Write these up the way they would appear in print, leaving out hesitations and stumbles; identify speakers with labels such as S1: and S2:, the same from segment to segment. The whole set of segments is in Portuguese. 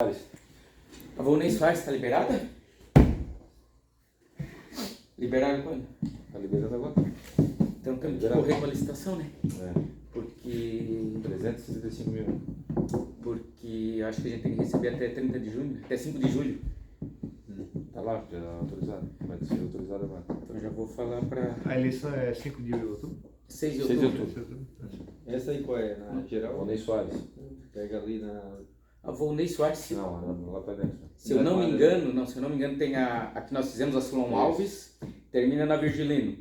S1: A Volney Soares está liberada? Liberaram quando?
S2: Tá liberando agora?
S1: Então temos que correr com a licitação, né?
S2: É.
S1: Porque
S2: 365 mil.
S1: Porque acho que a gente tem que receber até 30 de junho, até 5 de julho.
S2: Tá lá, já autorizado. Vai ser autorizado agora.
S1: Então eu já vou falar para
S3: A eleição é 5 de outubro?
S1: 6 de
S2: 6 de
S1: outubro.
S2: outubro.
S4: Essa aí qual é? Na geral?
S2: Volney Soares.
S4: Pega ali na...
S1: A Volney Soares,
S2: Não, lá pra dentro.
S1: se eu não me engano, tem a que nós fizemos, a Solon Alves, termina na Virgilino.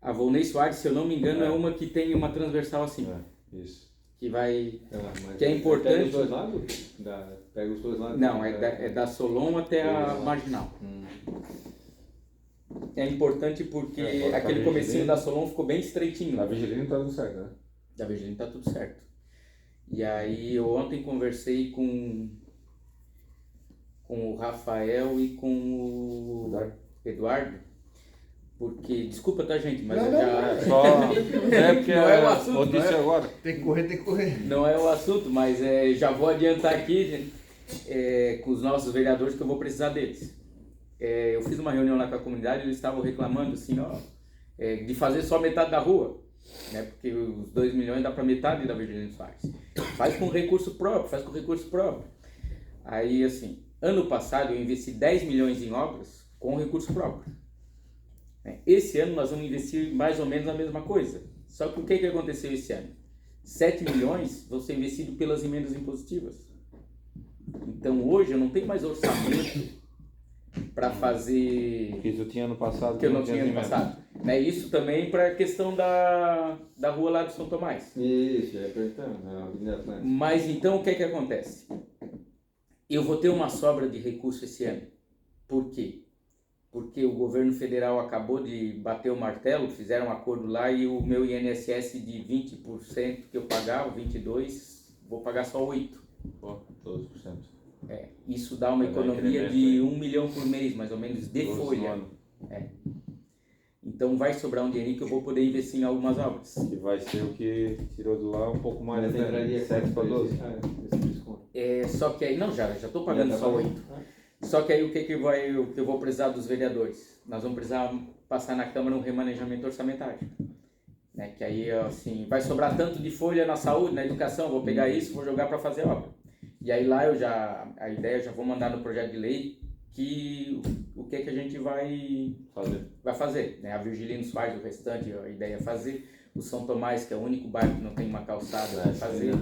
S1: A Volney Soares, se eu não me engano, é uma que tem uma transversal assim,
S2: É, isso.
S1: que vai...
S4: mas
S1: Que é importante.
S4: Pega os dois lados? Pega os dois lados?
S1: Não, é da Solon até a Marginal. É importante porque
S2: agora
S1: aquele
S2: tá
S1: comecinho
S2: Virgilino.
S1: da Solon ficou bem estreitinho.
S2: Na Vigilina tá tudo certo, né?
S1: Da Virgínia tá tudo certo. E aí eu ontem conversei com o Rafael e com o Eduardo, porque, desculpa tá gente, mas eu já...
S2: Só. É porque
S1: Não é o assunto,
S2: notícia
S1: não é?
S2: agora.
S3: Tem que correr.
S1: Não é o assunto, mas já vou adiantar aqui, gente, com os nossos vereadores que eu vou precisar deles. Eu fiz uma reunião lá com a comunidade e eles estavam reclamando assim, ó, de fazer só metade da rua, né? Porque os 2 milhões dá para metade da Virgínia Soares. Faz com recurso próprio. Aí, assim, ano passado eu investi 10 milhões em obras com recurso próprio. Esse ano nós vamos investir mais ou menos a mesma coisa. Só que o que aconteceu esse ano? 7 milhões vão ser investidos pelas emendas impositivas. Então hoje eu não tenho mais orçamento para fazer...
S2: Que tu tinha ano passado.
S1: Que eu não tinha ano passado. Né? Isso também para a questão da rua lá do São Tomás.
S4: Isso, é perguntando, na Avenida Atlântica.
S1: Mas então o que acontece? Eu vou ter uma sobra de recurso esse ano. Por quê? Porque o governo federal acabou de bater o martelo, fizeram um acordo lá e o meu INSS de 20% que eu pagava, 22%, vou pagar só 8%.
S2: Pô, 12%.
S1: Isso dá uma
S2: Vai dar
S1: economia
S2: incremento
S1: de
S2: aí.
S1: 1 milhão por mês, mais ou menos, de
S2: 12
S1: folha.
S2: no ano.
S1: Então vai sobrar um dinheirinho que eu vou poder investir em algumas obras.
S2: Que vai ser o que tirou de lá um pouco mais,
S4: Mas
S2: né?
S4: entraria
S2: 7 para 12.
S4: Esse desconto.
S1: Só que aí, não, já estou pagando
S4: Já tá
S1: só
S4: bom.
S1: 8%. Só que aí o que eu vou precisar dos vereadores? Nós vamos precisar passar na Câmara um remanejamento orçamentário. Né? Que aí, assim, vai sobrar tanto de folha na saúde, na educação, vou pegar isso, vou jogar para fazer obra. E aí lá a ideia eu já vou mandar no projeto de lei que o que a gente vai fazer. Né? A Virgilino faz o restante, a ideia é fazer. O São Tomás, que é o único bairro que não tem uma calçada, vai fazer.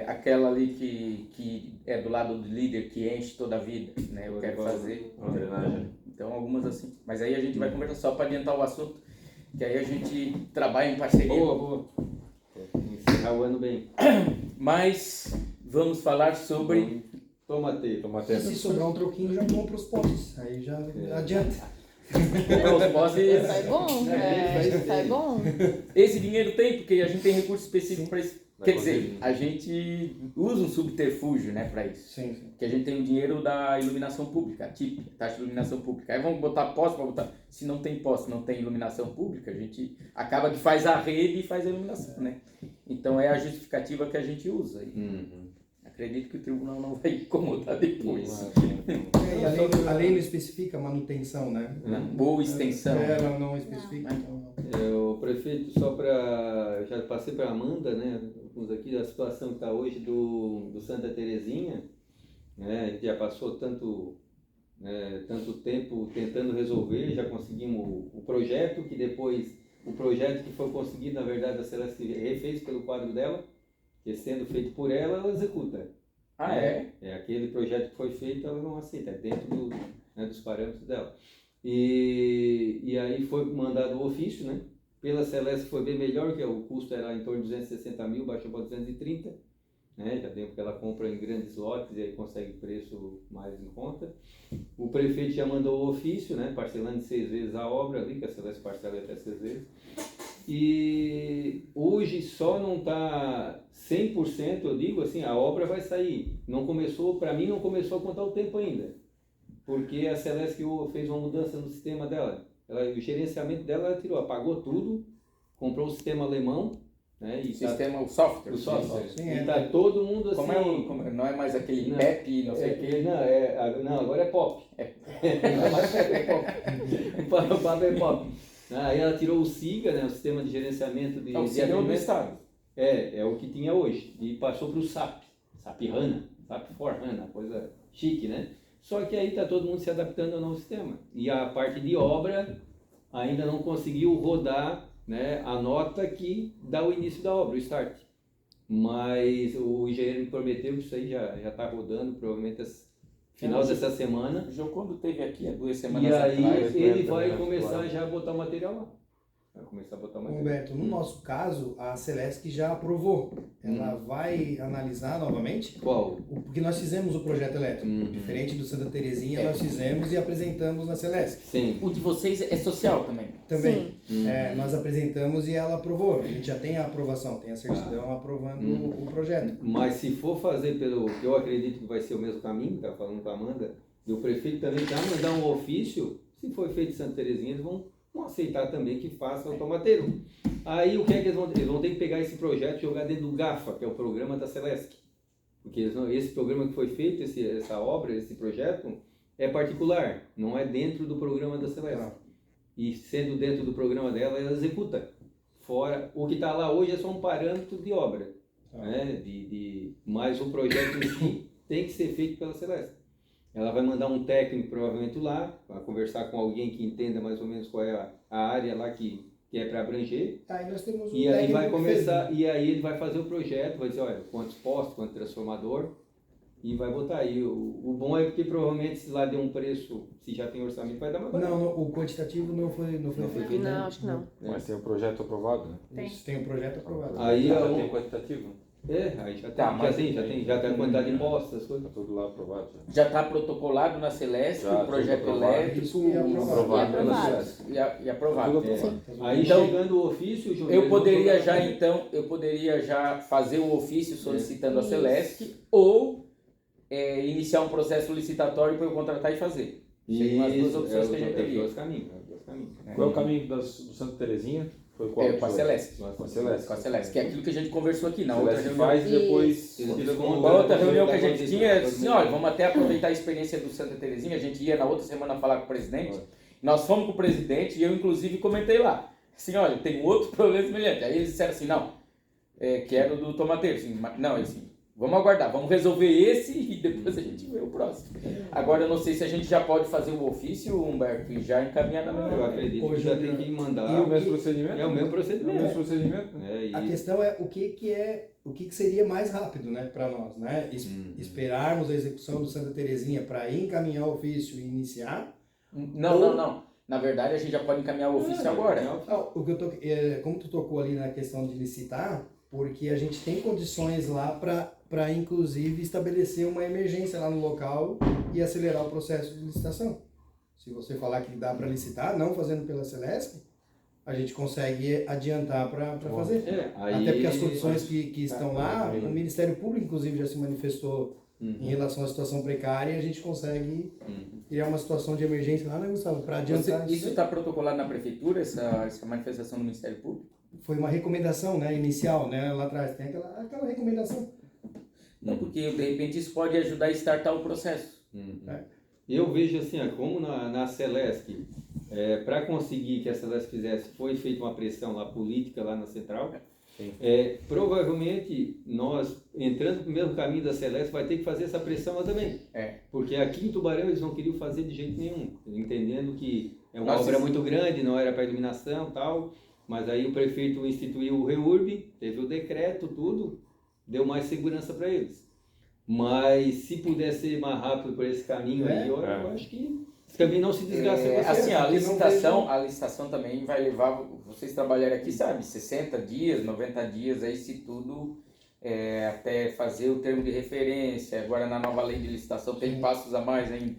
S1: Aquela ali que é do lado do líder, que enche toda a vida, né? Eu quero fazer.
S2: Uma drenagem.
S1: Então, algumas assim. Mas aí a gente vai conversar só para adiantar o assunto, que aí a gente trabalha em parceria.
S4: Boa. Encerrar o ano bem.
S1: Mas vamos falar sobre...
S4: Toma tempo.
S5: Se sobrar um troquinho, já compra os postes. Aí já adianta.
S1: os postes.
S6: Sai bom, sai bom.
S1: Esse dinheiro tem, porque a gente tem recurso específico para isso. Quer dizer,
S2: conseguir.
S1: a gente usa um subterfúgio, né, para isso.
S5: Sim.
S1: Que a gente tem o dinheiro da iluminação pública, a TIP, taxa de iluminação pública. Aí vamos botar poste para botar. Se não tem poste, não tem iluminação pública, a gente acaba que faz a rede e faz a iluminação, né? Então é a justificativa que a gente usa. Acredito que o tribunal não vai incomodar depois.
S5: E a lei não especifica manutenção, né?
S1: Boa extensão.
S5: Ela não especifica. Então,
S4: O prefeito, só para... Já passei para a Amanda, né? Alguns aqui, da situação que está hoje do Santa Terezinha, né? A gente já passou tanto tempo tentando resolver, já conseguimos o projeto, que depois, o projeto que foi conseguido, na verdade, a Celeste refez pelo quadro dela, que sendo feito por ela, ela executa. Aquele projeto que foi feito, ela não aceita, é dentro dos parâmetros dela. E aí foi mandado o ofício, né? Pela Celeste foi bem melhor, que o custo era em torno de 260 mil, baixou para 230, né? Já deu porque ela compra em grandes lotes e aí consegue preço mais em conta. O prefeito já mandou o ofício, né? Parcelando em 6 vezes a obra ali, que a Celeste parcela até 6 vezes. E hoje só não está 100%, eu digo assim, a obra vai sair. Não começou, para mim não começou a contar o tempo ainda. Porque a Celeste fez uma mudança no sistema dela. O gerenciamento dela, ela tirou, apagou tudo, comprou o sistema alemão, né? E
S1: O sistema, o software.
S4: o software.
S5: Sim,
S4: E
S5: é.
S4: tá todo mundo assim.
S1: Não é mais aquele
S4: Não.
S1: PEP, não sei o quê.
S4: Não, agora é pop. Não é mais PEP, é pop. O PAP é pop. Aí ela tirou o SIGA, né, o Sistema de Gerenciamento de
S1: É o sistema do
S4: Atendimento.
S1: Estado.
S4: É o que tinha hoje. E passou para o SAP. SAP HANA. SAP for HANA, coisa chique, né? Só que aí está todo mundo se adaptando ao novo sistema. E a parte de obra ainda não conseguiu rodar, né, a nota que dá o início da obra, o start. Mas o engenheiro me prometeu que isso aí já está rodando, provavelmente final dessa semana.
S1: O João, quando teve aqui há 2 semanas
S4: E aí
S1: atrás,
S4: ele
S2: né,
S4: vai
S2: também,
S4: começar
S2: claro.
S4: já a botar o material lá. Vai começar a botar o material.
S5: Humberto, no nosso caso, a Celesc já aprovou. Ela
S4: Uhum.
S5: vai analisar novamente,
S4: Qual?
S5: porque nós fizemos o projeto elétrico.
S4: Uhum.
S5: Diferente do Santa Terezinha, nós fizemos e apresentamos na Celesc.
S4: Sim.
S1: o de vocês é social também.
S5: Também.
S6: Sim.
S5: Nós apresentamos e ela aprovou. A gente já tem a aprovação, tem a certidão aprovando o projeto.
S4: Mas se for fazer pelo que eu acredito que vai ser o mesmo caminho, tá falando com a Amanda, e o prefeito também já mandar um ofício, se for feito em Santa Terezinha, eles vão aceitar também que faça o tomateiro. Aí o que é que eles vão ter? Eles vão ter que pegar esse projeto e jogar dentro do GAFA, que é o programa da Celesc. Porque esse programa que foi feito, essa obra, esse projeto, é particular, não é dentro do programa da Celesc.
S5: Ah.
S4: E sendo dentro do programa dela, ela executa. Fora, o que está lá hoje é só um parâmetro de obra. Né? Mas o projeto em si tem que ser feito pela Celeste. Ela vai mandar um técnico provavelmente lá, para conversar com alguém que entenda mais ou menos qual é a área lá que é para abranger.
S5: Aí nós temos um
S4: E aí
S5: técnico
S4: vai
S5: que
S4: começar,
S5: fez, né?
S4: e aí ele vai fazer o projeto, vai dizer, olha, quantos postos, quanto transformador, e vai botar aí. O bom é porque provavelmente se lá der um preço, se já tem orçamento, vai dar mais barato.
S5: Não, o quantitativo não foi feito.
S6: Não,
S5: né?
S6: acho que não.
S2: Mas tem um projeto aprovado, né?
S6: Tem.
S5: Isso, tem um projeto aprovado.
S4: Aí
S2: já
S4: é
S2: tem
S4: um-
S2: quantitativo.
S4: Aí já
S1: Tá,
S4: tem,
S1: mas
S4: já tem a quantidade de postos, essas coisas.
S2: Tá tudo lá aprovado já.
S1: Já está protocolado na Celeste,
S2: Já,
S1: o projeto
S2: tudo aprovado.
S1: elétrico
S5: Isso e aprovado.
S2: Aprovado pela
S6: aprovado.
S2: Celeste.
S1: e aprovado.
S2: Tudo aprovado.
S4: Aí
S1: Então,
S4: chegando o ofício, Júnior,
S1: Eu
S4: eles vão
S1: poderia
S4: jogar-
S1: já então, fazer o ofício solicitando a
S6: Isso.
S1: Celeste ou iniciar um processo licitatório para eu contratar e fazer. Seriam as duas
S4: Isso,
S1: opções que a
S4: os
S1: gente teria.
S4: dois caminhos, os dois caminhos.
S2: Qual é o caminho do Santa Terezinha? Foi qual?
S1: Com a Celeste.
S2: Com a Celeste.
S1: Com a Celeste, que é aquilo que a gente conversou aqui na outra
S2: Celeste
S1: reunião.
S2: faz e depois
S4: Isso.
S2: tira
S4: Com
S2: com
S1: Na outra
S4: Vamos
S1: reunião que a
S4: jogar
S1: gente
S4: com
S1: tinha,
S4: isso.
S1: assim, olha, vamos até aproveitar a experiência do Santa Terezinha, a gente ia na outra semana falar com o presidente, nós fomos com o presidente e eu inclusive comentei lá, assim, olha, tem outro problema semelhante. Aí eles disseram assim, não, que era o do tomateiro, assim, não, assim, vamos aguardar, vamos resolver esse e depois a gente vê o próximo. Agora eu não sei se a gente já pode fazer o ofício, Humberto, e já encaminhar na
S4: Eu
S1: mesma.
S4: acredito
S5: Ô,
S4: que já
S5: Júnior,
S4: tem que mandar.
S2: É o mesmo procedimento?
S4: É o mesmo
S2: É o
S4: procedimento.
S2: mesmo procedimento? né?
S4: E-
S5: A questão é o que seria mais rápido, né, para nós, né? Esperarmos a execução do Santa Terezinha para encaminhar o ofício e iniciar.
S1: Não. Na verdade, a gente já pode encaminhar o ofício agora.
S5: O que eu tô, como tu tocou ali na questão de licitar, porque a gente tem condições lá para inclusive estabelecer uma emergência lá no local e acelerar o processo de licitação. Se você falar que dá para licitar, não fazendo pela Celesc, a gente consegue adiantar para fazer.
S4: aí-
S5: Até porque as condições que estão lá,
S2: também.
S5: o Ministério Público, inclusive, já se manifestou em relação à situação precária e a gente consegue criar uma situação de emergência lá, né, Gustavo? Para adiantar
S1: Isso está protocolado na prefeitura, essa manifestação do Ministério Público?
S5: Foi uma recomendação, né, inicial, né, lá atrás. Tem aquela recomendação.
S1: Não, porque de repente isso pode ajudar a startar o processo.
S4: Eu vejo assim, ó, como na Celesc, para conseguir que a Celesc fizesse, foi feita uma pressão lá política lá na central. Provavelmente nós, entrando no mesmo caminho da Celeste, vai ter que fazer essa pressão lá também. Porque aqui em Tubarão eles não queriam fazer de jeito nenhum, entendendo que é uma obra muito grande, não era para iluminação e tal, mas aí o prefeito instituiu o REURB, teve o decreto, tudo, deu mais segurança para eles. Mas se puder ser mais rápido por esse caminho aí, eu acho que também não se desgasta.
S1: Assim, a
S5: porque
S1: licitação também vai levar, vocês trabalharem aqui, sabe, 60 dias, 90 dias, aí se tudo, até fazer o termo de referência, agora na nova lei de licitação tem passos a mais ainda,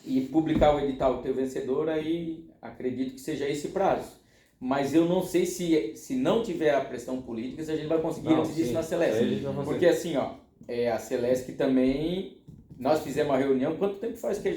S1: e publicar o edital, ter o vencedor, aí acredito que seja esse prazo. Mas eu não sei se não tiver a pressão política, se a gente vai conseguir
S2: Não,
S1: antes disso
S2: sim.
S1: na Celeste.
S2: Aí a gente vai fazer.
S1: Porque assim, ó, a Celeste também, nós fizemos uma reunião, quanto tempo faz que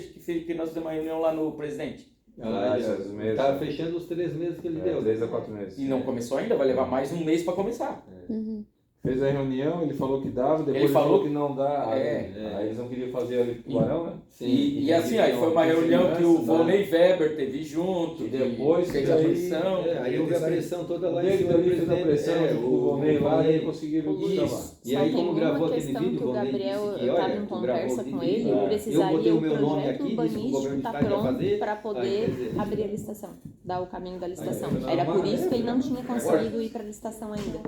S1: nós fizemos uma reunião lá no presidente?
S2: esses meses.
S4: Tá fechando os 3 meses que ele deu.
S2: 3 a 4 meses.
S1: E não começou ainda, vai levar mais um mês para começar.
S6: Uhum.
S2: Fez a reunião, ele falou que dava, depois
S1: Ele falou
S2: que não dá.
S1: É.
S2: Aí eles não queriam fazer ali pro Tubarão, né?
S4: Sim.
S1: E assim, aí foi uma reunião que o
S2: segurança,
S1: Volney Weber teve junto,
S2: E depois
S1: fez
S2: que
S1: a
S2: aí-
S1: pressão.
S4: Aí houve a pressão toda lá
S2: O David ali fez a pressão, o Volney lá, e ele conseguiu
S1: Isso.
S2: chamar.
S4: E aí,
S6: Só
S4: como
S6: tem
S4: gravou
S6: uma
S4: aquele
S6: questão
S4: vídeo,
S6: que o
S4: Volney
S6: Gabriel,
S4: disse que,
S6: eu
S4: olha,
S6: estava em
S4: tu gravou
S6: conversa
S4: o
S6: com
S4: vídeo,
S6: ele,
S4: eu
S6: precisaria
S4: botei o
S6: o
S4: meu nome
S6: projeto
S4: aqui, disse que o governo
S6: urbanístico
S4: de
S6: estar
S4: estado ia
S6: pronto
S4: fazer.
S6: para
S4: Aí,
S6: poder
S4: quer dizer,
S6: abrir a licitação, dar o caminho da licitação.
S4: Aí,
S6: Era por isso que ele não
S4: agora-
S6: tinha conseguido ir para a licitação ainda.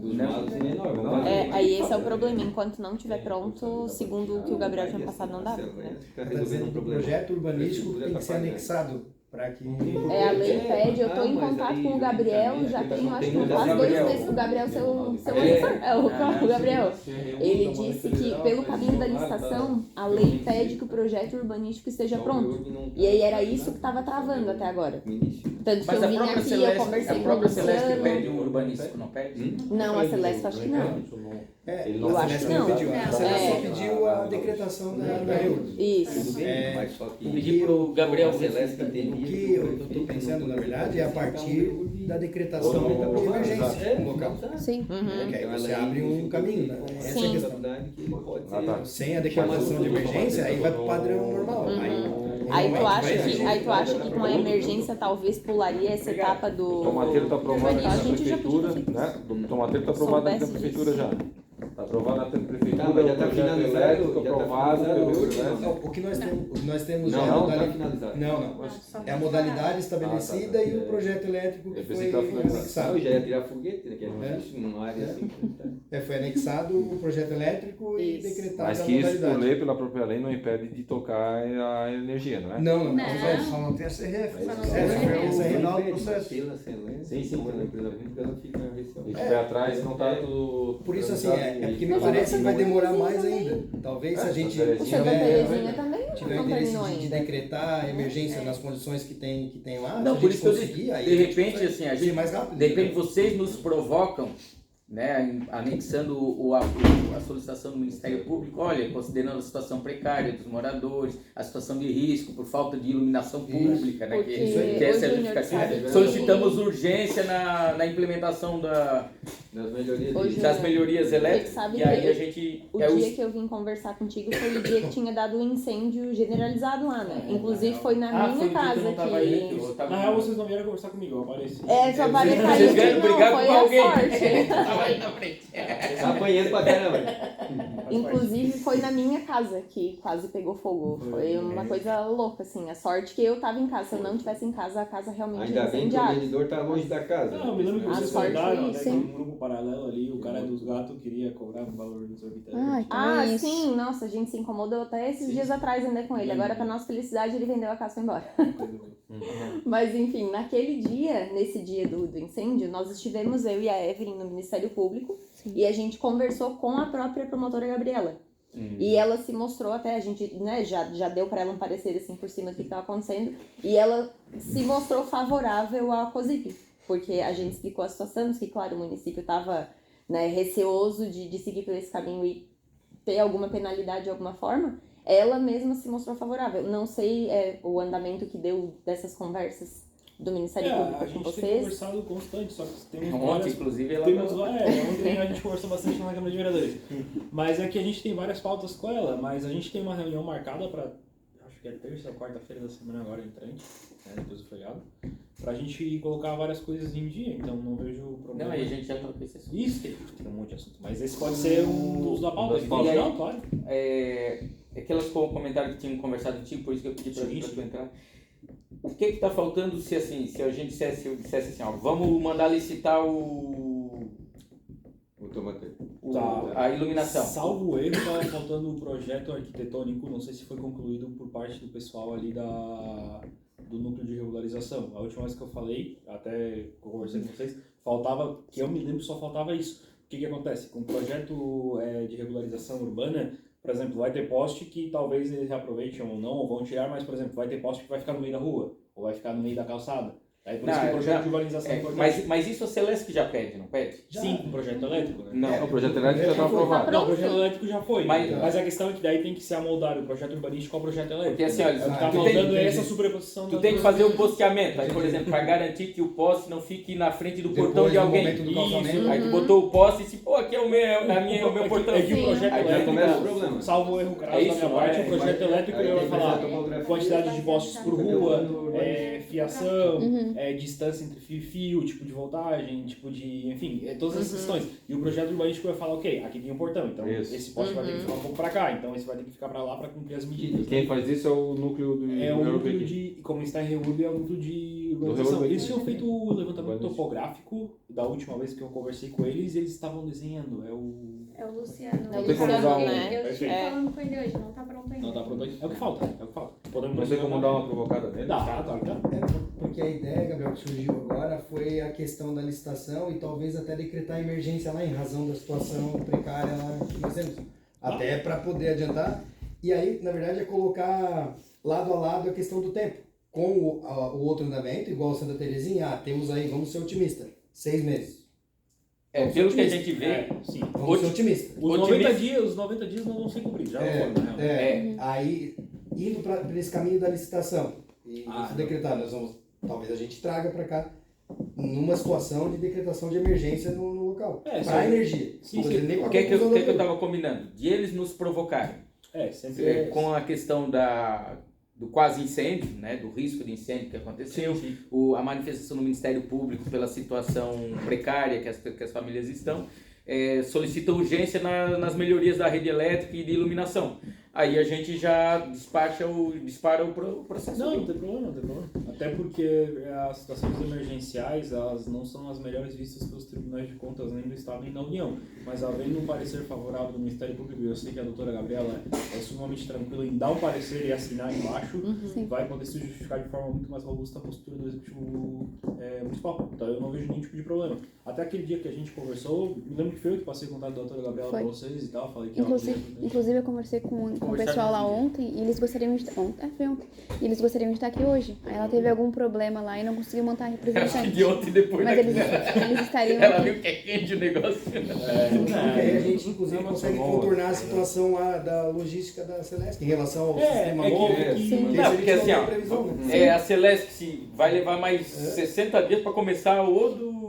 S4: dos malos menores, vamos fazer.
S6: Aí esse é o problema, enquanto não estiver pronto, segundo o que o Gabriel tinha passado, não dava, né?
S4: Fica
S5: Tá
S4: resolvendo
S5: dizendo
S4: um
S5: que o
S4: problema.
S5: projeto urbanístico
S4: Prefeitura
S5: tem
S4: tá
S5: que ser
S4: pagando.
S5: anexado para que...
S6: É, a lei pede, eu estou em
S4: mas
S6: contato
S4: aí,
S6: com o Gabriel, já
S4: juridicamente,
S6: tenho, acho que
S4: tem
S6: quase
S1: Gabriel.
S6: 2 meses, o Gabriel, seu
S4: É.
S6: assessor, o Gabriel. Ele disse que pelo caminho da licitação, a lei pede que o projeto urbanístico esteja pronto. E aí era isso que estava travando até agora. Tanto que
S1: Mas
S6: eu
S1: a
S6: vim
S1: própria
S6: aqui, eu
S1: Celeste,
S6: conversei
S1: a
S6: com o
S1: própria Celeste
S6: Luciano.
S1: pede um urbanístico, não pede?
S6: Não, a Celeste acho que não.
S5: É,
S2: Ele
S5: a
S2: não
S5: Celeste
S6: acho que
S5: não
S6: não.
S5: pediu. A
S6: É.
S5: Celeste só pediu a decretação da RU.
S6: Isso.
S4: Mas só que
S1: Pedi pro Gabriel
S4: a Celeste
S5: O
S4: entendia
S5: que eu estou pensando, na verdade, é a partir da decretação de emergência no local.
S6: Sim.
S5: Porque aí você abre um caminho, né? Essa é a
S6: Sim.
S5: questão.
S4: que ele pode ser.
S2: Ah, tá.
S5: Sem a declaração de emergência, aí vai pro padrão normal.
S6: Aí tu
S5: normalmente
S6: acha
S5: vai
S6: que,
S5: exigir.
S6: aí tu acha que com a emergência talvez pularia essa etapa do.
S2: O tomateiro está aprovado aqui
S6: A
S2: na
S6: gente já podia
S2: prefeitura,
S6: ter feito
S2: né? O tomateiro está aprovado aqui na
S6: Soubesse
S2: prefeitura
S6: disso.
S2: já. Está aprovado na prefeitura,
S4: Tá, mas já
S2: o
S4: tá
S2: projeto
S4: finalizado,
S2: elétrico
S4: já tá
S2: aprovado
S4: finalizado
S2: pelo
S4: hoje,
S2: né?
S5: Não, o que nós temos
S4: Não,
S5: é a
S4: não, tá
S5: modalidade.
S4: finalizado.
S5: Não. É a modalidade estabelecida e o projeto elétrico que
S2: Eu
S5: foi
S2: pensei que tava finalizado.
S5: anexado.
S4: Eu já ia tirar foguete, né? Que é difícil numa área assim.
S5: Foi anexado o projeto elétrico e
S6: Isso.
S5: decretado
S2: Mas
S5: a
S2: que isso, por
S5: modalidade.
S2: lei, pela própria lei, não impede de tocar a energia, não é?
S5: Não.
S3: Só não tem a CRF.
S6: Só não
S3: Essa
S6: tem a
S3: foi
S6: CRF.
S3: o final do processo.
S4: Pela Celeste,
S2: Sim, sim.
S4: como a empresa pública, ela fica receosa.
S2: E pé atrás não está tudo.
S5: Por isso, assim, é porque me
S6: Mas
S5: parece que vai
S6: também
S5: demorar
S6: também.
S5: mais ainda. Talvez se a gente
S2: Santa
S6: O Santa Terezinha também
S5: tiver
S6: não
S5: interesse
S6: terminou
S5: de
S6: ainda.
S5: decretar a emergência nas condições que tem lá,
S1: Não,
S5: se a
S1: por
S5: gente
S1: isso que eu
S5: conseguir,
S1: disse,
S5: aí
S1: de
S5: a gente
S1: repente,
S5: consegue
S1: assim, a
S5: ser
S1: gente,
S5: mais rápido.
S1: de repente vocês nos provocam, né, anexando a solicitação do Ministério Público, olha, considerando a situação precária dos moradores, a situação de risco por falta de iluminação pública, né,
S6: Porque
S1: que essa é a
S6: hoje,
S1: justificativa.
S6: sabe,
S1: Solicitamos urgência na implementação
S4: Das melhorias.
S6: Hoje,
S1: das melhorias elétricas,
S6: sabe
S1: e aí
S6: que
S1: a gente...
S6: O dia que eu vim conversar contigo foi o dia que tinha dado um incêndio generalizado lá, né? Inclusive foi na minha
S1: foi o dia que eu
S6: casa
S1: não tava aí, que eu tava-
S7: Na real, vocês não vieram conversar comigo, eu apareci.
S6: É, só vale
S1: Vocês
S6: cair que
S1: vieram
S6: não,
S1: brigar
S6: foi
S1: com
S6: a
S1: alguém.
S6: sorte.
S1: Tava aí na frente.
S4: Apanhando pra caramba.
S6: Inclusive foi na minha casa que quase pegou fogo. Foi uma coisa louca, assim. A sorte que eu tava em casa. Se eu não tivesse em casa, a casa realmente
S4: Ainda
S6: ia
S4: bem que o
S6: incendiada.
S4: medidor tá longe da casa.
S7: Não, eu me lembro que
S6: A
S7: vocês
S6: sorte
S7: convidaram,
S6: foi
S7: né?
S6: isso,
S7: Tem
S6: hein?
S7: um grupo paralelo ali, o cara dos gatos queria cobrar um valor exorbitante.
S6: Ah,
S8: Também isso.
S6: sim, nossa, a gente se incomodou até esses dias atrás ainda com ele. Agora, pra nossa felicidade, ele vendeu a casa e foi embora. Mas, enfim, naquele dia, nesse dia do incêndio, nós estivemos, eu e a Evelyn, no Ministério Público, e a gente conversou com a própria promotora Gabriela. E ela se mostrou até, a gente, né, já deu pra ela um parecer, assim, por cima do que estava acontecendo, e ela se mostrou favorável à COSIP, porque a gente explicou a situação, que, claro, o município estava, né, receoso de seguir por esse caminho e ter alguma penalidade de alguma forma. Ela mesma se mostrou favorável. Não sei o andamento que deu dessas conversas do Ministério
S7: a
S6: Público com
S7: gente tem
S6: vocês.
S7: conversado constante, só que temos
S1: Ontem,
S7: várias...
S1: inclusive, ela...
S7: ontem a gente conversou bastante na Câmara de Vereadores. Mas é que a gente tem várias pautas com ela, mas a gente tem uma reunião marcada para, acho que é terça ou quarta-feira da semana agora entrante, né, depois do feriado, pra gente colocar várias coisas em dia, então não vejo problema.
S1: Não, aí a gente já trocou esse assunto.
S7: Isso, tem um monte de assunto, mas esse pode ser um dos da pauta.
S1: E aí-
S7: Não, claro.
S1: Aquelas comentários que tinham conversado contigo, por isso que eu pedi pra
S7: Sim.
S1: tu entrar. O que tá faltando se assim, se a gente dissesse assim, ó, vamos mandar licitar
S4: O tomateiro.
S1: a iluminação.
S7: Salvo erro, estava faltando um projeto arquitetônico, não sei se foi concluído por parte do pessoal ali do núcleo de regularização. A última vez que eu falei, até conversei com vocês, faltava, que eu me lembro, só faltava isso. O que acontece? Com o projeto de regularização urbana, por exemplo, vai ter poste que talvez eles reaproveitem ou não, ou vão tirar, mas, por exemplo, vai ter poste que vai ficar no meio da rua, ou vai ficar no meio da calçada. Aí por isso que o projeto de urbanização é importante.
S1: mas isso a Celesc já pede, não pede?
S7: Sim, com o projeto elétrico, né?
S1: Não.
S2: O projeto elétrico já está aprovado.
S7: Não, o projeto elétrico já foi.
S1: Mas-
S7: Mas a questão é que daí tem que se amoldar o projeto urbanístico ao projeto elétrico.
S1: Porque assim, olha,
S7: o que tá
S1: tu tem-
S7: faltando é essa sobreposição.
S1: Tu
S7: das
S1: tem que
S7: duas
S1: fazer um
S7: coisas.
S1: posteamento, aí, por exemplo, para garantir que o poste não fique na frente do
S5: Depois,
S1: portão de
S5: no
S1: alguém.
S5: momento do
S1: Isso,
S5: calçamento.
S1: aí tu botou o poste e disse, pô, aqui é o meu portão.
S7: É que o projeto
S1: Aí já
S7: elétrico,
S4: começa o problema.
S7: salvo o erro crasso
S1: É
S7: da
S1: isso,
S7: minha
S1: não
S7: parte,
S1: é?
S7: o projeto elétrico
S4: Aí
S7: ele vai
S4: tem que
S7: falar
S4: fazer a topografia.
S7: quantidade de postes por rua, fiação, distância entre fio e fio, tipo de voltagem, tipo de, enfim, todas essas questões. E o projeto urbanístico vai falar, ok, aqui tem um portão, então
S2: Isso.
S7: esse poste vai ter que ficar um pouco pra cá, então esse vai ter que ficar pra lá pra cumprir as medidas.
S2: E quem faz isso é o núcleo do
S7: É o núcleo
S2: Airbnb.
S7: de, como está em Reurb, é o núcleo de urbanização.
S2: Reurb.
S7: Eles tinham feito o levantamento
S2: Urbanístico.
S7: topográfico da última vez que eu conversei com eles e eles estavam desenhando. É o
S8: Luciano.
S6: É o
S2: Tem como
S6: Luciano,
S2: dar um-
S6: né?
S8: Eu estive
S7: É.
S8: falando com ele hoje, não tá pronto ainda.
S7: Não tá pronto ainda. É o que falta, é o que falta. Podemos
S2: Não sei como dar uma provocada nele.
S7: Dá.
S5: Porque a ideia, Gabriel, que surgiu agora foi a questão da licitação e talvez até decretar emergência lá em razão da situação precária lá que nós temos. Até para poder adiantar. E aí, na verdade, é colocar lado a lado a questão do tempo. Com o outro andamento, igual o Santa Terezinha, temos aí, vamos ser otimistas, 6 meses.
S1: Pelo que a gente vê,
S7: Sim.
S5: Vamos ser otimistas.
S7: Os 90 dias não vão ser cumpridos, já não foram, na real.
S5: Aí, indo para esse caminho da licitação e isso
S7: não.
S5: decretado, nós vamos, talvez a gente traga para cá numa situação de decretação de emergência no local.
S7: É,
S5: Para
S7: sim.
S5: energia.
S7: Sim,
S5: Não tô
S7: sim.
S5: dizendo nem com
S1: o
S5: a
S1: que é que eu
S5: conclusão da-
S1: estava combinando? De eles nos provocarem.
S7: Sempre
S1: Com a questão do quase incêndio, né, do risco de incêndio que aconteceu,
S7: Sim.
S1: a manifestação do Ministério Público pela situação precária que as famílias estão, solicita urgência nas melhorias da rede elétrica e de iluminação. Aí a gente já dispara o processo.
S7: Não tem problema, não tem problema. Até porque as situações emergenciais, elas não são as melhores vistas pelos tribunais de contas nem do Estado nem da União. Mas havendo um parecer favorável do Ministério Público, eu sei que a doutora Gabriela é sumamente tranquila em dar o parecer e assinar embaixo, vai poder se justificar de forma muito mais robusta a postura do Executivo Municipal. Então eu não vejo nenhum tipo de problema. Até aquele dia que a gente conversou, me lembro que foi eu que passei o contato da doutora Gabriela para vocês e tal, falei que
S9: Inclusive eu conversei com o pessoal lá ontem e eles gostariam de e eles gostariam de estar aqui hoje. Aí ela teve algum problema lá e não conseguiu montar a representante.
S1: De ontem depois
S9: Mas eles estariam
S1: ela
S9: aqui.
S1: viu que é quente o negócio.
S5: Porque aí a gente, inclusive, consegue contornar a situação lá da logística da Celeste em relação ao sistema móvel.
S1: Não, porque assim, ó,
S5: previsão, né?
S1: a Celeste vai levar mais 60 dias para começar o do...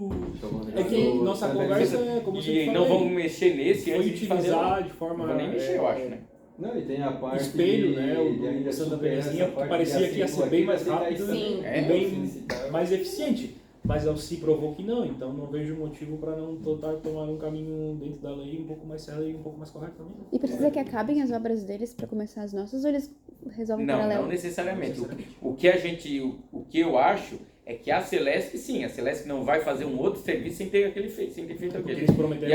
S7: É que nossa conversa é como você
S1: E não vamos mexer nesse
S7: foi
S1: antes de fazer...
S7: utilizar de forma...
S1: Não vou nem mexer, eu acho, né?
S4: Não, e tem a parte
S7: espelho, né, o
S4: de ainda
S7: do Santa
S4: superar
S7: Terezinha,
S4: essa
S7: que
S4: parte
S7: parecia
S4: de
S7: que ia
S4: assim,
S7: ser
S4: pô,
S7: bem
S4: aqui
S7: mais
S4: vai ser
S7: rápido
S6: Sim.
S7: e bem mais eficiente. Mas ela se provou que não, então não vejo motivo para não tomar um caminho dentro da lei um pouco mais célere e um pouco mais correto também.
S9: E precisa que acabem as obras deles para começar as nossas ou eles resolvem paralelo?
S1: Não necessariamente. O que eu acho é que a Celeste, sim, a Celeste não vai fazer um outro serviço sem ter feito
S7: Porque
S1: aquele.
S7: eles prometeram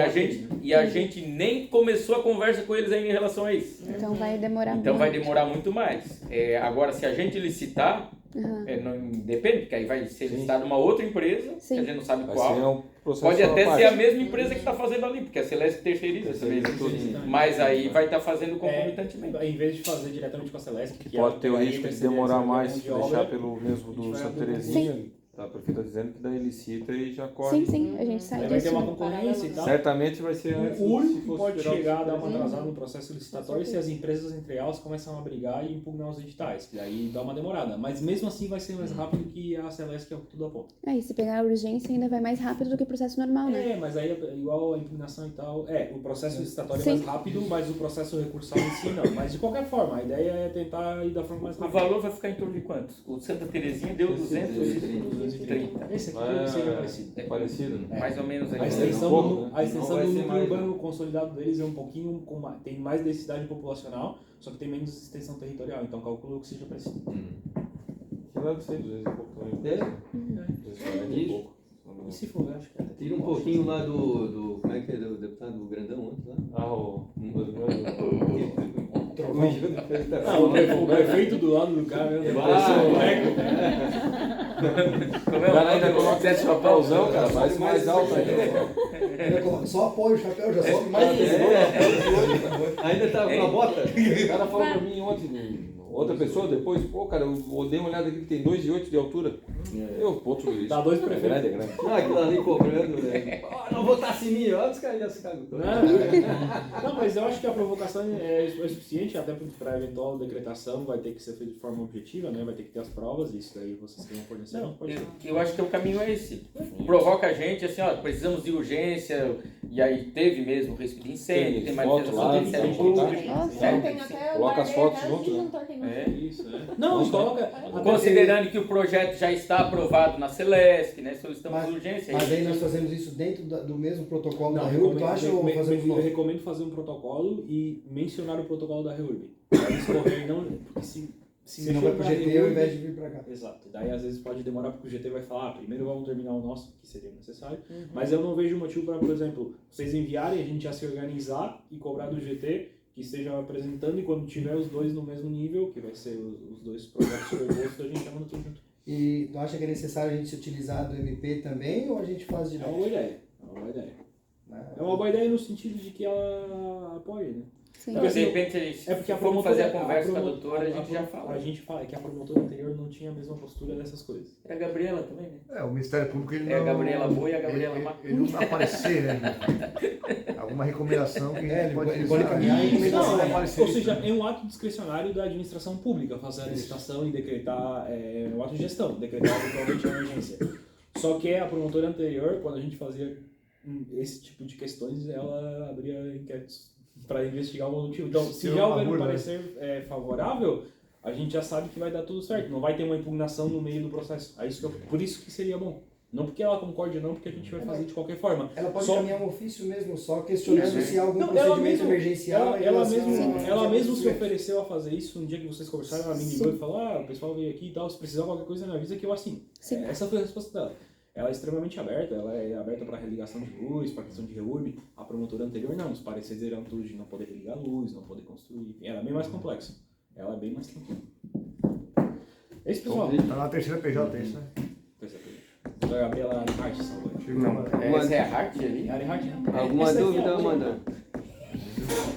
S1: E a gente nem começou a conversa com eles ainda em relação a isso.
S9: Então vai demorar
S1: Então vai
S9: muito.
S1: demorar muito mais. Agora, se a gente licitar, não depende, porque aí vai ser licitada uma outra empresa,
S9: Sim.
S1: que a gente não sabe
S2: Vai
S1: qual.
S2: ser um processo
S1: Pode
S2: à
S1: até
S2: parte.
S1: ser a mesma empresa que está fazendo ali, porque a Celeste terceiriza também. Mas aí vai estar fazendo concomitantemente.
S7: Em vez de fazer diretamente com a Celeste, que
S2: Pode ter o
S7: aí
S2: risco de
S7: vai ser
S2: demorar
S7: essa
S2: mais,
S7: mão
S2: se
S7: de obra,
S2: deixar pelo mesmo
S7: a gente
S2: do
S7: vai
S2: Santa
S7: abrir.
S2: Terezinha. A prefeita dizendo que daí licita e já corre.
S9: Sim, a gente sai
S7: Aí vai ter
S9: disso.
S7: uma concorrência e tal.
S2: Certamente vai ser antes.
S7: O único
S2: se
S7: que
S2: fosse
S7: pode
S2: esperar
S7: chegar a
S2: o
S7: dar uma
S2: Santa
S7: atrasada no processo licitatório é se as empresas entre elas começam a brigar e impugnar os editais, que aí dá uma demorada. Mas mesmo assim vai ser mais rápido que a Celeste, que é o que tudo aponta.
S9: E se pegar a urgência ainda vai mais rápido do que o processo normal, né?
S7: Mas aí igual a impugnação e tal. O processo licitatório é
S9: Sim.
S7: mais rápido, mas o processo recursal em si não. Mas de qualquer forma, a ideia é tentar ir da forma mais
S1: O
S7: rápida.
S1: valor vai ficar em torno de quantos? O Santa Terezinha deu 230.
S7: Esse aqui
S2: Ah,
S7: seria parecido.
S2: É parecido, né?
S1: Mais ou menos aí.
S7: A extensão,
S2: um pouco,
S7: do,
S2: né?
S7: a extensão
S4: Não vai
S7: do
S4: ser
S7: núcleo
S4: mais,
S7: urbano consolidado deles é um pouquinho tem mais densidade populacional, só que tem menos extensão territorial, então calculo que seja parecido.
S2: Que lá de 100, 200 e pouco também. 240 e pouco.
S7: E se for, eu acho que até
S4: Tira um pouquinho lá do como é que é, do deputado grandão ontem lá.
S2: Ah, o...
S7: o prefeito do lado do cara, né?
S1: Como
S2: O cara ainda
S1: é o
S2: coloca esse chapéuzão, cara, faz mais alto ainda.
S5: Ainda só apoia o chapéu, já sobe mais.
S4: Ainda tá com a bota?
S2: O cara falou pra mim ontem, outra pessoa depois, pô, cara, eu dei uma olhada aqui que tem 2,8 de altura. Eu, ponto isso.
S7: Dá 2
S2: é
S7: prefeitos.
S2: grande, é grande.
S4: Não, aquilo ali cobrando, né? Não votasse em mim, olha os caras já se cagam.
S7: Não, mas eu acho que a provocação é suficiente, até para eventual decretação vai ter que ser feito de forma objetiva, né? Vai ter que ter as provas, isso daí vocês têm uma fornecer.
S1: Não, eu acho que o caminho é esse. Provoca a gente, assim, ó, precisamos de urgência, e aí teve mesmo risco de incêndio, tem manifestação
S2: lá,
S1: de incêndio
S2: tem
S1: público.
S6: Nossa, tem até
S2: Coloca as fotos junto, né?
S7: Isso, né? Não, coloca.
S1: Considerando que o projeto já está aprovado na Celesc, né? Solicitamos urgência.
S5: Mas aí nós fazemos isso dentro do mesmo protocolo
S7: Não,
S5: da REURB, tu acha, ou fazemos
S7: eu
S5: novo?
S7: recomendo fazer um protocolo e mencionar o protocolo da REURB. Para escorrer, não, porque se
S5: não vai pro
S7: mexer
S5: GT
S7: na
S5: ao invés de vir pra cá.
S7: Exato. Daí às vezes pode demorar porque o GT vai falar, primeiro vamos terminar o nosso, que seria necessário. Mas eu não vejo motivo para, por exemplo, vocês enviarem, a gente já se organizar e cobrar do GT que estejam apresentando e quando tiver os dois no mesmo nível, que vai ser os dois projetos sobrepostos, a gente já manda tudo junto.
S5: E tu acha que é necessário a gente se utilizar do MP também, ou a gente faz
S7: É
S5: direto?
S7: uma boa ideia. É uma boa ideia no sentido de que ela apoia, né?
S9: Sim.
S1: Porque de repente, se
S7: É porque a
S1: vamos
S7: promotora,
S1: fazer a conversa com a
S7: promo-
S1: doutora, a gente já fala.
S7: A gente fala que a promotora anterior não tinha a mesma postura dessas coisas.
S1: É a Gabriela também, né?
S3: O Ministério Público ele
S1: É a
S3: não...
S1: Gabriela boa e a Gabriela má.
S3: Ele não vai aparecer, né? Alguma recomendação que a gente
S5: ele
S3: pode
S5: pode
S3: usar.
S5: caminhar e
S3: Isso,
S5: não,
S3: vai aparecer
S7: Ou
S3: isso,
S7: seja,
S3: né?
S7: é um ato discricionário da administração pública fazer a licitação e decretar, um ato de gestão, decretar eventualmente a emergência. Só que a promotora anterior, quando a gente fazia esse tipo de questões, ela abria inquéritos para investigar o motivo. Então, se já houver um parecer favorável, a gente já sabe que vai dar tudo certo. Não vai ter uma impugnação no meio do processo. Por isso que seria bom. Não porque ela concorde ou não, porque a gente vai fazer de qualquer forma.
S5: Ela pode
S7: Só-
S5: caminhar um ofício mesmo, só questionando se há algum
S7: Não,
S5: procedimento emergencial. em
S7: ela
S5: relação
S7: mesmo,
S5: a-
S7: ela
S5: a-
S7: mesmo se ofereceu a fazer isso um dia que vocês conversaram, ela me ligou e falou, o pessoal veio aqui e tal, se precisar de qualquer coisa me avisa que eu assino.
S9: Sim.
S7: Essa foi a resposta dela. Ela é extremamente aberta, ela é aberta para religação de luz, para questão de REURB. A promotora anterior não, os pareceres eram tudo de não poder religar luz, não poder construir, enfim, ela é bem mais complexa. Ela é bem mais tranquila. É isso, pessoal.
S3: Tá na terceira PJ, é isso, né?
S7: A Gabriela Hart salvou.
S1: Essa é a Hart ali?
S7: É a Hart, né?
S4: Alguma
S7: Essa daqui
S4: dúvida,
S7: é a outra.
S4: Amanda?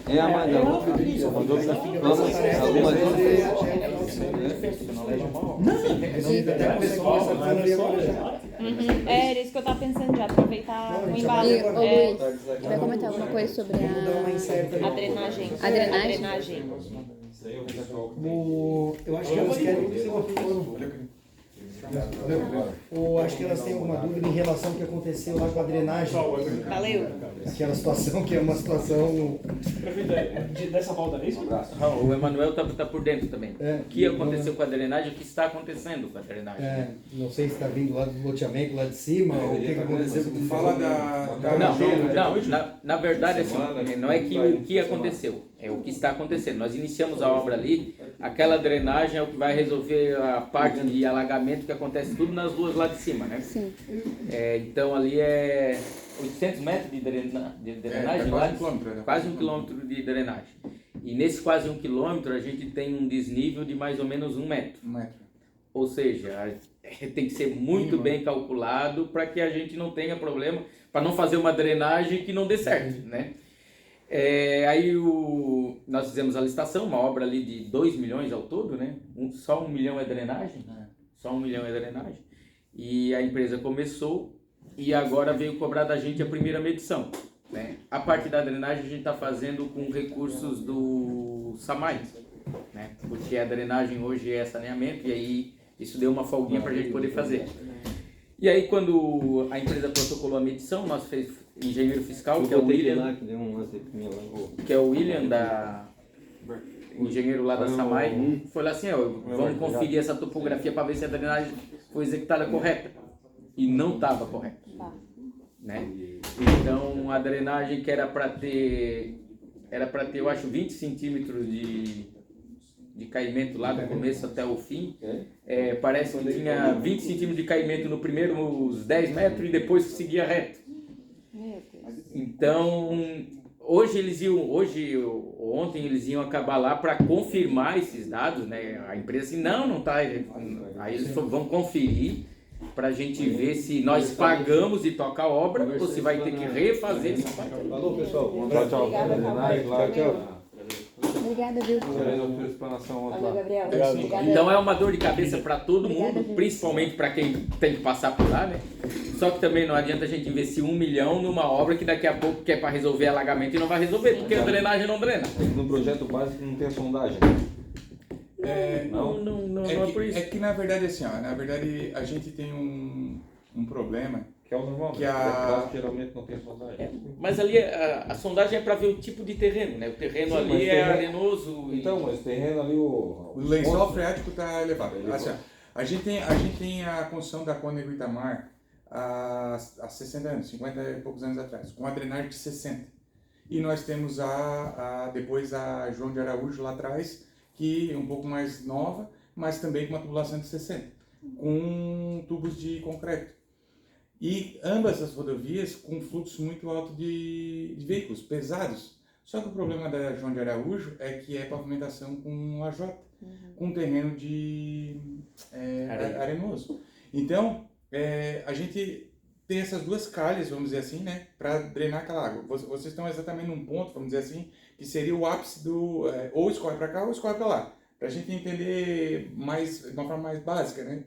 S4: É, Amanda.
S7: É,
S4: Vamos. Alguma dúvida?
S5: Até o pessoal essa coisa ali agora já.
S6: Era isso que eu tava pensando, de aproveitar
S5: Não, a
S6: o
S5: gente
S6: embalo.
S5: vai-
S9: E, ô
S6: É,
S9: Luiz, vai comentar alguma coisa sobre
S5: Vamos dar uma
S9: a...
S5: incerta aí.
S6: a drenagem.
S9: A drenagem?
S6: drenagem.
S5: Eu acho que elas querem. Ou acho que elas têm alguma dúvida em relação ao que aconteceu lá com a drenagem.
S6: Valeu.
S5: Aquela situação que é uma situação.
S7: Prefeito, dessa volta é isso?
S1: O Emanuel tá por dentro também.
S5: É.
S1: O que aconteceu com a drenagem, o que está acontecendo com a drenagem.
S5: Não sei se está vindo lá do loteamento, lá de cima, ou o que aconteceu.
S10: Fala da
S1: Não, na verdade, assim, não é que o que aconteceu, é o que está acontecendo. Nós iniciamos a obra ali, aquela drenagem é o que vai resolver a parte de alagamento que acontece tudo nas ruas lá de cima, né?
S9: Sim.
S1: Então ali é 800 metros de drenagem,
S10: quase 1 quilômetro, né?
S1: quase 1 quilômetro de drenagem. E nesse quase 1 quilômetro a gente tem um desnível de mais ou menos 1 metro.
S10: 1 metro.
S1: Ou seja, tem que ser muito bem calculado para que a gente não tenha problema, para não fazer uma drenagem que não dê certo, né? Nós fizemos a licitação, uma obra ali de 2 milhões ao todo, né? Só 1 milhão é drenagem, só 1 milhão é drenagem. E a empresa começou e agora veio cobrar da gente a primeira medição, né? A parte da drenagem a gente está fazendo com recursos do SAMAI, né? Porque a drenagem hoje é saneamento e aí isso deu uma folguinha para a gente poder fazer. E aí quando a empresa protocolou a medição, nós fez engenheiro fiscal, que é o William, o engenheiro lá da SAMAI, foi lá assim, vamos conferir essa topografia para ver se a drenagem foi executada correta. E não estava correta. Né? Então a drenagem que era para ter, eu acho, 20 centímetros de caimento lá do começo até o fim, parece que tinha 20 centímetros de caimento no primeiro, uns 10 metros e depois seguia reto. Então, ontem eles iam acabar lá para confirmar esses dados, né? A empresa assim, não está. Aí eles vão conferir para a gente ver se nós pagamos e toca a obra ou se vai ter que refazer essa parte.
S4: Falou, pessoal.
S2: Tchau, tchau.
S6: Obrigada,
S4: Tchau, tchau.
S9: Obrigada, viu?
S2: Parabéns a tua explanação.
S6: Valeu, Gabriel.
S7: Obrigado.
S6: Obrigada.
S1: Então é uma dor de cabeça para todo
S9: Obrigada,
S1: mundo,
S9: gente.
S1: principalmente para quem tem que passar por lá, né? Só que também não adianta a gente investir 1 milhão numa obra que daqui a pouco quer para resolver alagamento e não vai resolver, porque a drenagem não drena.
S2: No projeto básico não tem a sondagem.
S1: Não é por isso.
S10: É que na verdade assim, ó, na verdade a gente tem um problema.
S2: Que é o normal,
S10: Que
S2: né?
S10: a-
S2: Projeto básico geralmente não tem sondagem.
S1: Mas ali a sondagem é para ver o tipo de terreno, né? O terreno
S2: Sim,
S1: ali
S2: mas
S1: é
S2: terreno-
S1: arenoso.
S2: Então, mas terreno ali
S10: O lençol
S2: pontos,
S10: freático está elevado.
S2: Elevado.
S10: Assim, ó, a gente tem a construção da Cônego Itamar há 60 anos, 50 e poucos anos atrás, com a drenagem de 60. E nós temos depois a João de Araújo lá atrás, que é um pouco mais nova, mas também com uma tubulação de 60, com tubos de concreto. E ambas as rodovias com fluxo muito alto de veículos pesados. Só que o problema da João de Araújo é que é pavimentação com AJ, com terreno de arenoso. Então, a gente tem essas duas calhas, vamos dizer assim, né, para drenar aquela água. Vocês estão exatamente num ponto, vamos dizer assim, que seria o ápice do ou escorre para cá ou escorre para lá, para a gente entender de uma forma mais básica, né?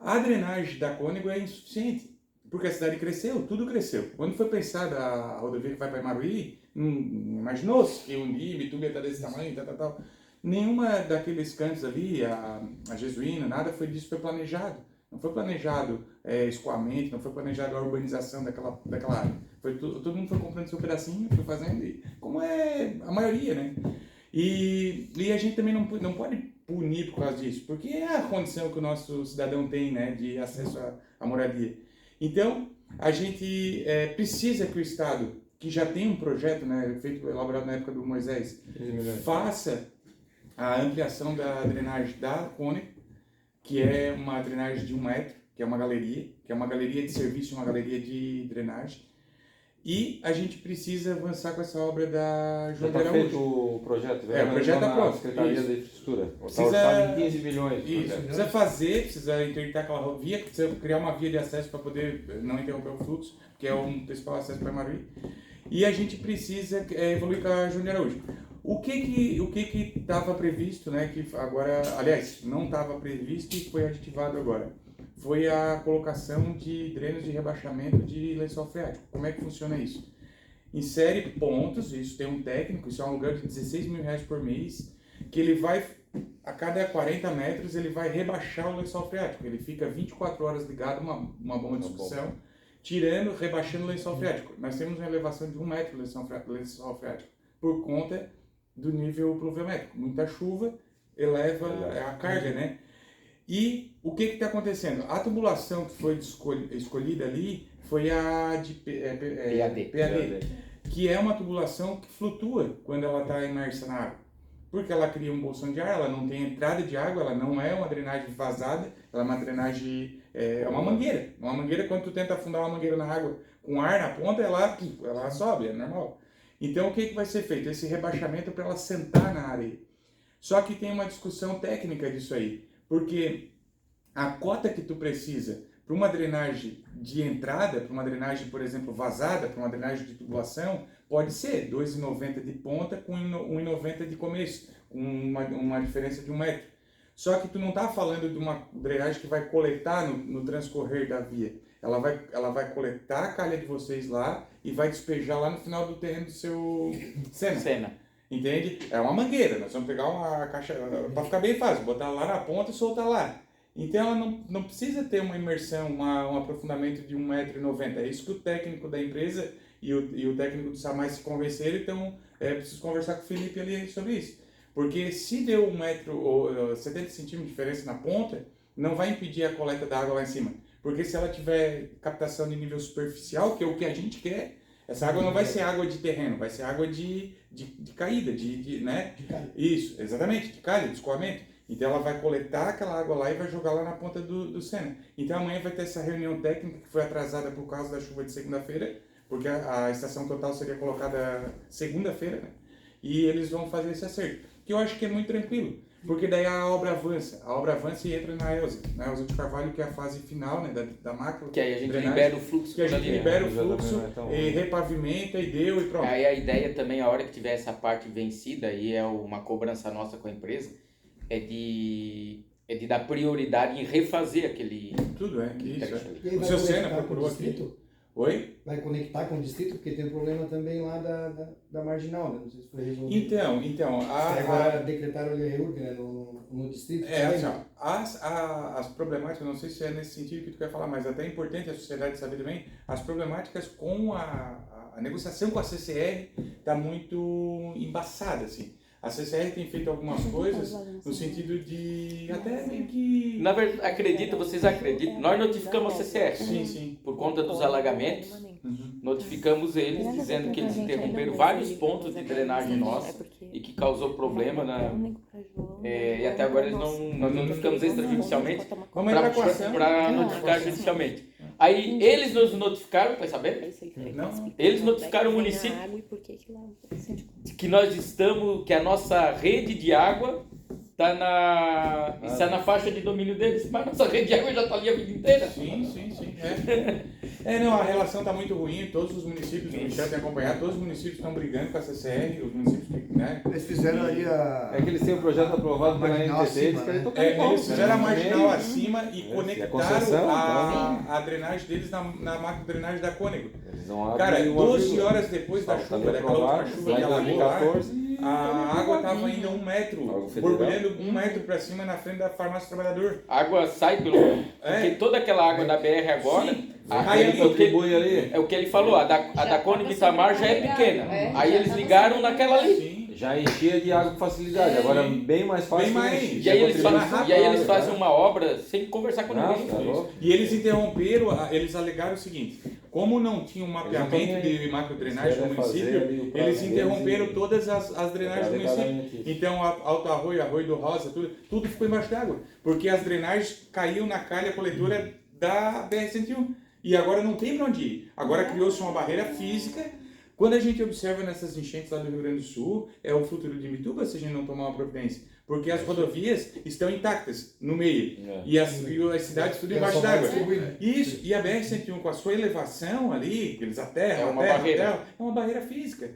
S10: A drenagem da Cônego é insuficiente, porque a cidade cresceu, tudo cresceu. Quando foi pensada a rodovia que vai para Imaruí, não imaginou-se que um dia Imbituba ia estar desse tamanho, tal. Nenhuma daqueles cantos ali, a Jesuína, nada disso foi planejado. Não foi planejado escoamento, não foi planejado a urbanização daquela área. Todo mundo foi comprando seu pedacinho, foi fazendo, como é a maioria, né? E a gente também não pode punir por causa disso, porque é a condição que o nosso cidadão tem, né, de acesso à moradia. Então, a gente precisa que o Estado, que já tem um projeto, né, elaborado na época do Moisés, faça a ampliação da drenagem da Cônego, que é uma drenagem de 1 metro, que é uma galeria de serviço, uma galeria de drenagem. E a gente precisa avançar com essa obra da
S2: Já
S10: João de
S2: está feito
S10: Araújo.
S2: o projeto?
S10: O projeto está pronto.
S2: Secretaria
S10: Isso.
S2: da Infraestrutura.
S10: Precisa-
S2: Está orçado em 15 milhões. o
S10: Isso,
S2: projeto.
S10: precisa interditar aquela via, precisa criar uma via de acesso para poder não interromper o fluxo, que é um principal acesso para Imaruí. E a gente precisa evoluir com a João de Araújo. O que estava previsto, né, que agora, aliás, não estava previsto e foi aditivado agora, foi a colocação de drenos de rebaixamento de lençol freático. Como é que funciona isso? Insere pontos, isso tem um técnico, isso é um aluguel de R$16.000 por mês, que ele vai, a cada 40 metros, ele vai rebaixar o lençol freático. Ele fica 24 horas ligado, uma bomba de sucção, rebaixando o lençol freático. Nós temos uma elevação de 1 metro do lençol freático, por conta do nível pluviométrico. Muita chuva eleva a carga, né? E o que está acontecendo? A tubulação que foi escolhida ali foi a de PAD, que é uma tubulação que flutua quando ela está imersa na água. Porque ela cria um bolsão de ar, ela não tem entrada de água, ela não é uma drenagem vazada, ela é uma drenagem, é uma mangueira. Uma mangueira, quando tu tenta afundar uma mangueira na água com ar na ponta, ela sobe, é normal. Então o que vai ser feito? Esse rebaixamento para ela sentar na areia. Só que tem uma discussão técnica disso aí, porque a cota que tu precisa para uma drenagem de entrada, para uma drenagem, por exemplo, vazada, para uma drenagem de tubulação, pode ser 2,90 de ponta com 1,90 de começo, com uma diferença de 1 metro. Só que tu não está falando de uma drenagem que vai coletar no transcorrer da via. Ela vai coletar a calha de vocês lá e vai despejar lá no final do terreno do seu Sena. Entende? É uma mangueira, nós vamos pegar uma caixa, para ficar bem fácil, botar lá na ponta e soltar lá. Então ela não precisa ter uma imersão, um aprofundamento de 1,90 m. É isso que o técnico da empresa e o técnico do SAMAI se convenceram, então preciso conversar com o Felipe ali sobre isso. Porque se deu 1 metro ou 70 centímetros de diferença na ponta, não vai impedir a coleta da água lá em cima. Porque se ela tiver captação de nível superficial, que é o que a gente quer, essa água não vai ser água de terreno, vai ser água de caída, né?
S5: De calha.
S10: Isso, exatamente, de calha, de escoamento. Então ela vai coletar aquela água lá e vai jogar lá na ponta do Sena. Então amanhã vai ter essa reunião técnica que foi atrasada por causa da chuva de segunda-feira, porque a estação total seria colocada segunda-feira, né? E eles vão fazer esse acerto. que eu acho que é muito tranquilo. Porque daí a obra avança e entra na Elza de Carvalho, que é a fase final, né, da macro.
S1: Que aí a gente
S10: drenagem,
S1: libera o fluxo.
S10: que a gente libera o fluxo,
S2: Então,
S10: e repavimenta e deu e pronto.
S1: Aí a ideia também, a hora que tiver essa parte vencida, e é uma cobrança nossa com a empresa, é de dar prioridade em refazer aquele...
S10: Tudo, que isso,
S1: trecho ali.
S5: E aí
S10: O
S5: vai
S10: seu Senna
S5: conectar com o
S10: procurou aqui.
S5: distrito?
S10: Oi?
S5: Vai conectar com o distrito, porque tem um problema também lá da marginal, né? Não sei se foi resolvido.
S10: Então,
S5: Agora decretaram a REURB, né? No distrito.
S10: assim, ó, as problemáticas, não sei se é nesse sentido que tu quer falar, mas até é importante a sociedade saber também, as problemáticas com a negociação com a CCR está muito embaçada, assim. A CCR tem feito algumas coisas no sentido de até meio que...
S1: Na verdade, vocês acreditam, nós notificamos a CCR.
S10: Sim.
S1: Por conta dos alagamentos, notificamos eles dizendo que eles interromperam vários pontos de drenagem nossa e que causou problema e até agora nós notificamos extrajudicialmente para notificar judicialmente. Aí eles nos notificaram, vai saber?
S10: Não.
S1: Eles notificaram o município que a nossa rede de água está na faixa de domínio deles, mas nossa rede de água já está ali a vida inteira.
S10: Sim. Não, a relação está muito ruim, todos os municípios, o Michel tem acompanhado, todos os municípios estão brigando com a CCR, os municípios, né?
S3: Eles fizeram ali a...
S2: É que eles têm um projeto aprovado pela
S3: marginal
S2: NTT, eles
S3: acima,
S2: querem
S3: né?
S2: tocar em pau,
S10: Eles fizeram a
S2: né?
S10: marginal acima e conectaram
S2: concessão,
S10: a drenagem deles na macro drenagem da Cônego.
S2: Eles não abrem
S10: Cara,
S2: uma
S10: 12
S2: vírgula.
S10: horas depois da
S2: Tá
S10: chuva, daquela
S2: aprovado,
S10: última chuva
S2: lá
S10: que
S2: em
S10: alagou lá,
S2: 2014,
S10: a água estava indo 1 metro,
S2: Algo federal.
S10: borbulhando 1 metro para cima na frente da farmácia do trabalhador.
S1: A água sai porque toda aquela água da BR agora,
S10: Cai ali,
S1: é o que ele falou, a da Cônego Itamar já é pequena. Aí eles ligaram naquela ali.
S10: Sim.
S2: já enchia de água com facilidade, agora bem mais fácil.
S10: Bem mais.
S2: encher.
S1: E aí eles
S2: Rápido,
S1: fazem uma obra sem conversar com ninguém.
S2: Tá louco.
S10: E eles interromperam, eles alegaram o seguinte, como não tinha um mapeamento de macrodrenagem no município, eles interromperam todas as drenagens do município. Então, Alto Arroio, Arroio do Rosa, tudo ficou embaixo d'água, porque as drenagens caíam na calha coletora da BR-101. E agora não tem para onde ir. Agora criou-se uma barreira física. Quando a gente observa nessas enchentes lá do Rio Grande do Sul, é o futuro de Imbituba se a gente não tomar uma providência. Porque as rodovias estão intactas no meio. E as cidades tudo embaixo d'água. Isso. E a BR-101 com a sua elevação ali, que eles aterram, é uma barreira física.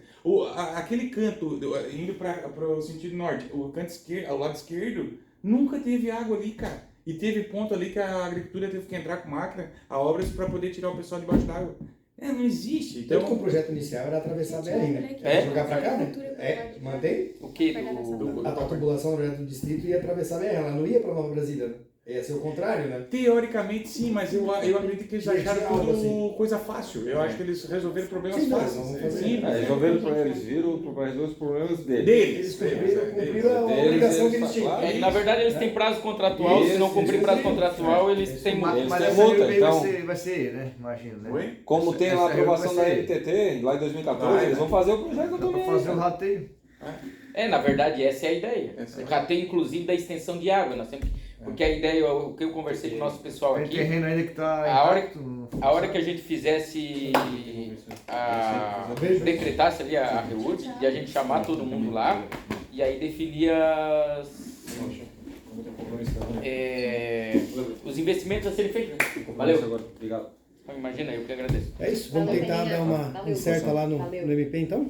S10: Aquele canto, indo para o sentido norte, o canto esquerdo, ao lado esquerdo, nunca teve água ali, cara. E teve ponto ali que a agricultura teve que entrar com máquina, a obras, para poder tirar o pessoal debaixo d'água. Não existe.
S5: Então,
S10: Então,
S5: o projeto inicial era atravessar a BR, né? Jogar pra cá, né? Mantém?
S1: O que?
S5: A tubulação do projeto do distrito ia atravessar a BR, ela não ia pra Nova Brasília, né? Ia ser o contrário, né?
S10: teoricamente sim, mas eu acredito que eles acharam tudo
S5: assim.
S10: coisa fácil. Eu acho que eles resolveram problemas
S5: Sim,
S10: fáceis.
S5: vamos fazer.
S10: Sim,
S2: Eles viram para resolver os problemas deles.
S10: deles.
S5: Cumpriram a obrigação que eles tinham.
S1: Na verdade, eles têm prazo contratual. Se não cumprir prazo contratual, eles têm multa.
S3: Mas
S2: têm
S3: essa
S2: multa,
S3: aí
S2: então-
S3: vai ser, né? Imagino, né?
S10: Oi?
S2: Como tem lá a
S3: Essa
S2: aprovação da
S3: vai ser-
S2: NTT, lá em 2014,
S10: Vai,
S2: eles vão fazer o projeto
S3: Dá
S2: também.
S3: pra fazer um rateio.
S1: Na verdade, essa é a ideia.
S10: Essa é a
S1: Já tem, inclusive, da extensão de água. Nós temos porque a ideia, o que eu conversei com o nosso pessoal
S3: Tem
S1: aqui,
S3: terreno ainda que tá
S1: a hora que a gente fizesse, decretasse ali a REURB, e a gente chamar todo mundo lá, e aí definia os investimentos a serem feitos. Valeu.
S2: Obrigado.
S1: Imagina, eu que agradeço.
S5: É isso, vamos tentar dar uma incerta lá no MP então?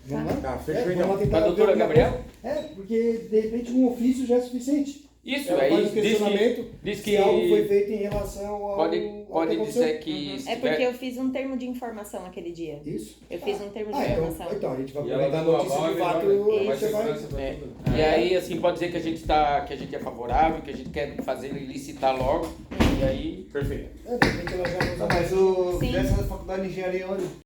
S5: Vamos lá?
S10: Tá, fechou
S5: Vamos lá
S10: então.
S5: tentar
S1: A doutora
S5: ver alguma
S1: Gabriela?
S5: coisa. porque de repente um ofício já é suficiente.
S1: Isso,
S5: Ela
S1: aí
S5: faz um questionamento
S1: diz
S5: se
S1: que
S5: algo foi feito em relação ao...
S1: pode dizer que se
S6: É porque
S1: tiver...
S6: eu fiz um termo de informação aquele dia.
S5: Isso?
S6: Eu fiz um termo de informação.
S5: Então a gente vai
S2: E ela
S5: aproveitar a
S2: dando
S5: notícia
S2: aval,
S5: de
S2: é
S5: fato
S2: melhor, né?
S5: e
S2: Mais
S5: você vai...
S2: segurança pra tudo.
S1: E aí, assim, pode dizer que a gente é favorável, que a gente quer fazer ele licitar logo, e aí...
S10: Perfeito.
S5: De repente ela já nos
S3: Mas o
S6: Sim.
S3: dessa faculdade de engenharia onde?